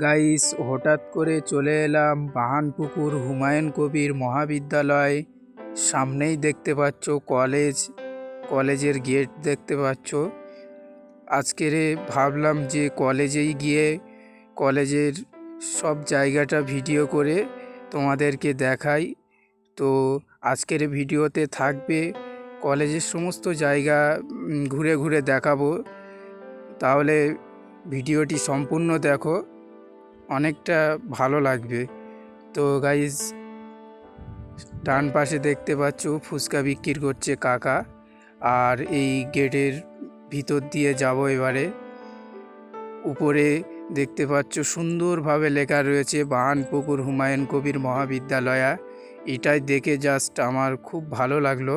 Guys, হঠাৎ করে চলে এলাম বাহানপুকুর হুমায়ুন কবির মহাবিদ্যালয়। সামনেই দেখতে পাচ্ছ কলেজের গেট দেখতে পাচ্ছ। আজকের ভাবলাম যে কলেজেই গিয়ে কলেজের সব জায়গাটা ভিডিও করে তোমাদেরকে দেখাই। তো আজকের ভিডিওতে থাকবে কলেজের সমস্ত জায়গা ঘুরে ঘুরে দেখাবো। তাহলে ভিডিওটি সম্পূর্ণ দেখো, অনেকটা ভালো লাগবে। তো গাইজ, ডান পাশে দেখতে পাচ্ছ ফুচকা বিক্রি করছে কাকা। আর এই গেটের ভিতর দিয়ে যাব এবারে। উপরে দেখতে পাচ্ছ সুন্দরভাবে লেখা রয়েছে বাহানপুকুর হুমায়ুন কবির মহাবিদ্যালয়া। এটাই দেখে জাস্ট আমার খুব ভালো লাগলো।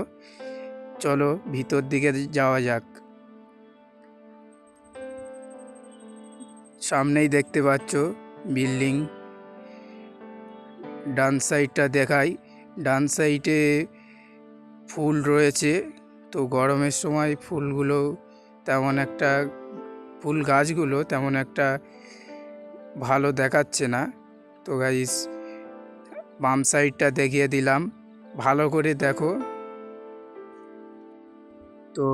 চলো ভিতর দিকে যাওয়া যাক। সামনেই দেখতে পাচ্ছ বিল্ডিং। ডান সাইডটা দেখাই। ডান সাইডে ফুল রয়েছে। তো গরমের সময় ফুল গাছগুলো তেমন একটা ভালো দেখাচ্ছে না। তো গাইস, বাম সাইডটা দেখিয়ে দিলাম, ভালো করে দেখো। তো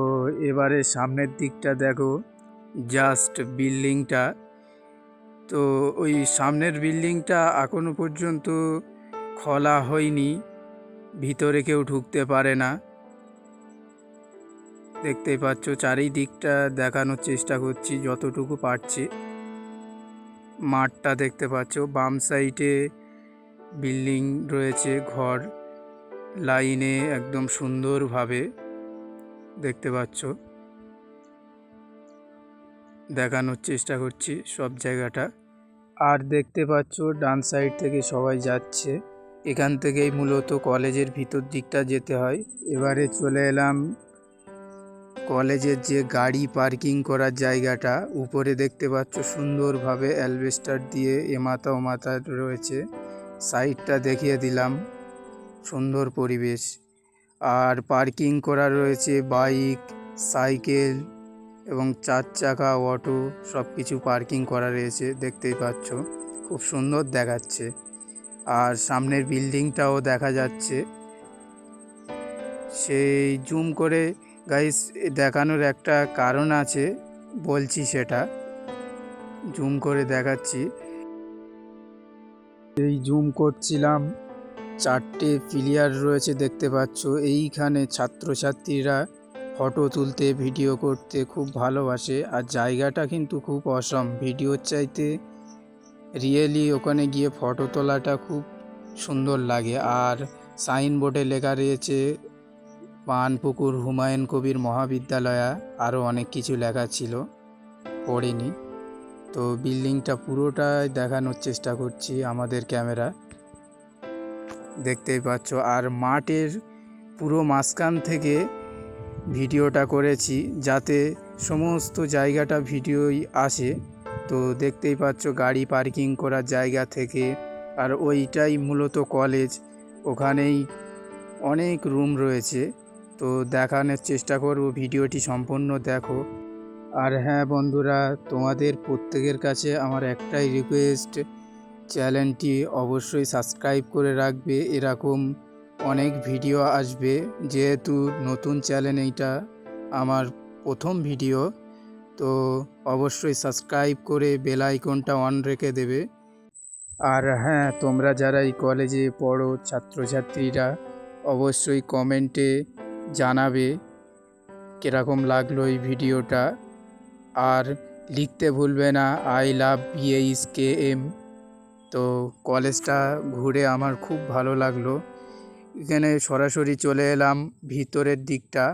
এবারে সামনের দিকটা দেখো, জাস্ট বিল্ডিংটা। তো ওই সামনের বিল্ডিংটা এখনো পর্যন্ত খোলা হয়নি, ভিতরে কেউ ঢুকতে পারে না। দেখতেই পাচ্ছ, চারিদিকটা দেখানোর চেষ্টা করছি যতটুকু পারছি। মাঠটা দেখতে পাচ্ছ, বাম সাইডে বিল্ডিং রয়েছে, ঘর লাইনে একদম সুন্দরভাবে দেখতে পাচ্ছ। দেখানোর চেষ্টা করছি সব জায়গাটা। আর দেখতে পাচ্ছ ডান সাইড থেকে সবাই যাচ্ছে। এখান থেকেই মূলত কলেজের ভিতর দিকটা যেতে হয়। এবারে চলে এলাম কলেজের যে গাড়ি পার্কিং করার জায়গাটা। উপরে দেখতে পাচ্ছ সুন্দরভাবে অ্যালবেস্টার দিয়ে এমাথা ওমাথা রয়েছে। সাইডটা দেখিয়ে দিলাম, সুন্দর পরিবেশ। আর পার্কিং করা রয়েছে বাইক, সাইকেল এবং 4 চাকা অটো, সব কিছু পার্কিং করা রয়েছে। দেখতেই পাচ্ছ, খুব সুন্দর দেখাচ্ছে। আর সামনের বিল্ডিংটাও দেখা যাচ্ছে। সেই জুম করে গাইস দেখানোর একটা কারণ আছে, বলছি সেটা জুম করে দেখাচ্ছি। এই জুম করছিলাম, 4টে পিলিয়ার রয়েছে দেখতে পাচ্ছ। এইখানে ছাত্রছাত্রীরা ফটো তুলতে, ভিডিও করতে খুব ভালোবাসে। আর জায়গাটা কিন্তু খুব অসম, ভিডিওর চাইতে রিয়েলি ওখানে গিয়ে ফটো তোলাটা খুব সুন্দর লাগে। আর সাইনবোর্ডে লেখা রয়েছে বাহানপুকুর হুমায়ুন কবির মহাবিদ্যালয়া। আরও অনেক কিছু লেখা ছিল, পড়িনি। তো বিল্ডিংটা পুরোটাই দেখানোর চেষ্টা করছি আমাদের ক্যামেরা, দেখতেই পাচ্ছ। আর মাঠের পুরো মাঝখান থেকে ভিডিওটা করেছি যাতে সমস্ত জায়গাটা ভিডিওই আসে। তো দেখতেই পাচ্ছ গাড়ি পার্কিং করার জায়গা থেকে। আর ওইটাই মূলত কলেজ, ওখানেই অনেক রুম রয়েছে। তো দেখানোর চেষ্টা করব, ভিডিওটি সম্পূর্ণ দেখো। আর হ্যাঁ বন্ধুরা, তোমাদের প্রত্যেকের কাছে আমার একটাই রিকোয়েস্ট, চ্যানেলটি অবশ্যই সাবস্ক্রাইব করে রাখবে। এরকম অনেক ভিডিও আসবে, যেহেতু নতুন চ্যানেল, এইটা আমার প্রথম ভিডিও। তো অবশ্যই সাবস্ক্রাইব করে বেল আইকনটা অন রেখে দেবে। আর হ্যাঁ, তোমরা যারা এই কলেজে পড়ো, ছাত্রছাত্রীরা, অবশ্যই কমেন্টে জানাবে কীরকম লাগলো এই ভিডিওটা। আর লিখতে ভুলবে না আই লাভ BHKM। তো কলেজটা ঘুরে আমার খুব ভালো লাগলো। এখানে সরাসরি চলে এলাম ভিতরের দিকটা।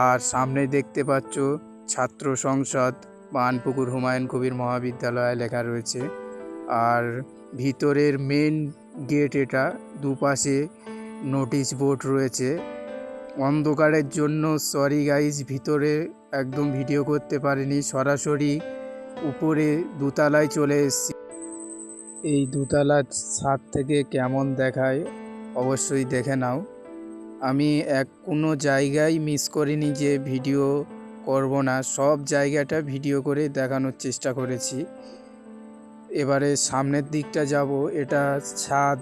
আর সামনে দেখতে পাচ্ছ ছাত্র সংসদ বাহানপুকুর হুমায়ুন কবির মহাবিদ্যালয় লেখা রয়েছে। আর ভিতরের মেন গেট এটা, দুপাশে নোটিশ বোর্ড রয়েছে। অন্ধকারের জন্য সরি গাইজ, ভিতরে একদম ভিডিও করতে পারিনি। সরাসরি উপরে দোতলায় চলে এসেছি। এই দোতলার ছাদ থেকে কেমন দেখায় অবশ্যই দেখে নাও। আমি কোনো জায়গায় মিস করিনি যে ভিডিও করব না, সব জায়গাটা ভিডিও করে দেখানোর চেষ্টা করেছি। এবারে সামনের দিকটা যাব, এটা ছাদ।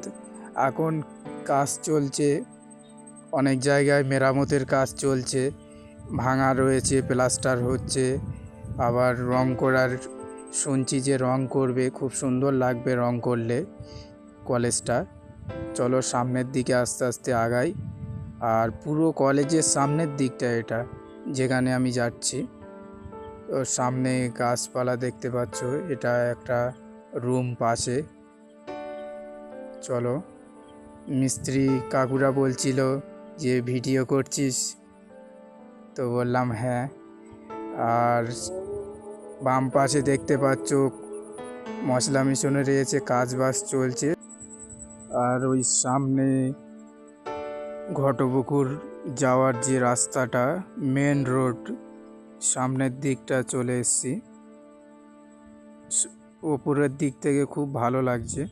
এখন কাজ চলছে, অনেক জায়গায় মেরামতের কাজ চলছে, ভাঙা রয়েছে, প্লাস্টার হচ্ছে, আবার রং করার শুনছি যে রং করবে, খুব সুন্দর লাগবে রং করলে কলেজটা। চলো সামনের দিকে আস্তে আস্তে আগাই। আর পুরো কলেজের সামনের দিকটা এটা, যেখানে আমি যাচ্ছি। তো সামনে গাছপালা দেখতে পাচ্ছ, এটা একটা রুম পাশে। চলো, মিস্ত্রি কাকুরা বলছিল যে ভিডিও করছিস, তো বললাম হ্যাঁ। আর বাম পাশে দেখতে পাচ্ছ মশলা মিশনে রয়েছে, কাজ বাজ চলছে। আর ওই সামনে ঘটপুকুর যাওয়ার যে রাস্তাটা, মেন রোড, সামনের দিকটা চলে এসেছি। ওপরের দিক থেকে খুব ভালো লাগছে,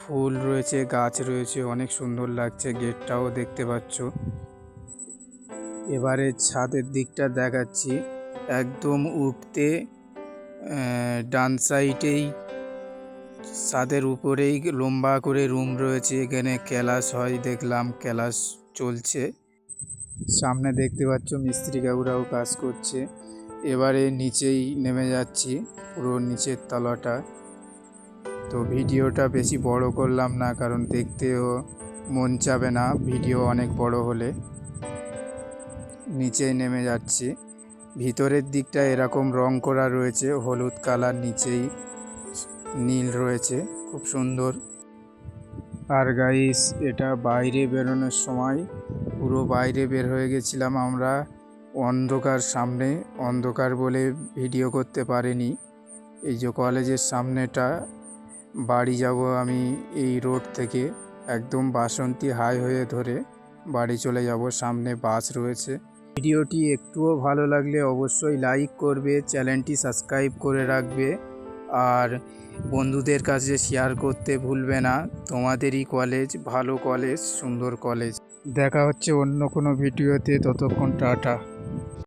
ফুল রয়েছে, গাছ রয়েছে, অনেক সুন্দর লাগছে। গেটটাও দেখতে পাচ্ছ। এবারে ছাদের দিকটা দেখাচ্ছি, একদম উঠতে ডান সাইডেই ছাদের উপরেই লম্বা করে রুম রয়েছে। এখানে ক্লাস হয়, দেখলাম ক্লাস চলছে। সামনে দেখতে পাচ্ছ মিস্ত্রি কাকুরাও কাজ করছে। এবারে নিচেই নেমে যাচ্ছি, পুরো নিচের তলাটা। তো ভিডিওটা বেশি বড় করলাম না, কারণ দেখতেও মন চাবে না ভিডিও অনেক বড় হলে। নিচেই নেমে যাচ্ছি। ভিতরের দিকটা এরকম রং করা রয়েছে, হলুদ কালার, নিচেই নীল রয়েছে, খুব সুন্দর। আর গাইস, এটা বাইরে বেরোনোর সময়, পুরো বাইরে বের হয়ে গেছিলাম আমরা, অন্ধকার সামনে, অন্ধকার বলে ভিডিও করতে পারিনি। এই যে কলেজের সামনেটা, বাড়ি যাব আমি এই রোড থেকে, একদম বাসন্তী হাইওয়ে ধরে বাড়ি চলে যাব। সামনে বাস রয়েছে। ভিডিওটি একটুও ভালো লাগলে অবশ্যই লাইক করবে, চ্যানেলটি সাবস্ক্রাইব করে রাখবে, আর বন্ধুদের কাছে শেয়ার করতে ভুলবে না। তোমাদেরই কলেজ, ভালো কলেজ, সুন্দর কলেজ। দেখা হচ্ছে অন্য কোনো ভিডিওতে, ততক্ষণ টাটা।